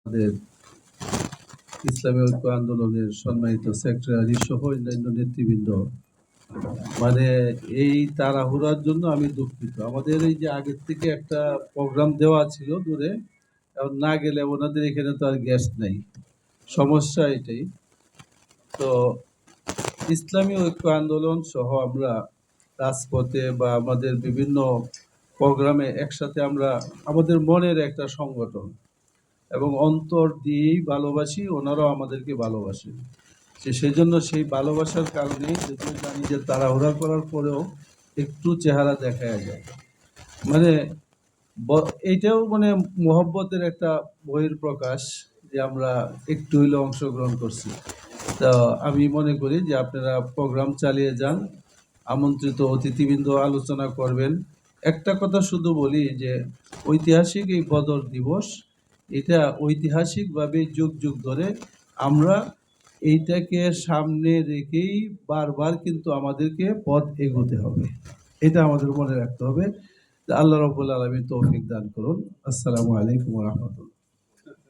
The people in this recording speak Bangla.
আমাদের ইসলামী ঐক্য আন্দোলনের সম্মানিত সেক্রেটারি সহ অন্যান্য নেতৃবৃন্দ, মানে এই তাড়াহুড়ার জন্য আমি দুঃখিত। আমাদের এই যে আগের থেকে একটা প্রোগ্রাম দেওয়া ছিল দূরে, এখন না গেলে ওনাদের এখানে তো আর গ্যাস নেই, সমস্যা এটাই। তো ইসলামী ঐক্য আন্দোলন সহ আমরা রাজপথে বা আমাদের বিভিন্ন প্রোগ্রামে একসাথে আমরা আমাদের মনের একটা সংগঠন এবং অন্তর দিয়েই ভালোবাসি, ওনারাও আমাদেরকে ভালোবাসে। সেই জন্য সেই ভালোবাসার কারণে যদিও জানি যে তাড়াহুড়া করার পরেও একটু চেহারা দেখা যায়, মানে এইটাও মানে মোহব্বতের একটা বহির প্রকাশ যে আমরা একটু হইলে অংশগ্রহণ করছি। তো আমি মনে করি যে আপনারা প্রোগ্রাম চালিয়ে যান, আমন্ত্রিত অতিথিবৃন্দ আলোচনা করবেন। একটা কথা শুধু বলি যে ঐতিহাসিক এই বদর দিবস, এটা ঐতিহাসিকভাবে যুগ যুগ ধরে আমরা এইটাকে সামনে রেখেই বারবার কিন্তু আমাদেরকে পথ এগোতে হবে, এটা আমাদের মনে রাখতে হবে। আল্লাহ রাব্বুল আলামিন তৌফিক দান করুন। আসসালামু আলাইকুম ওয়া রাহমাতুল্লাহ।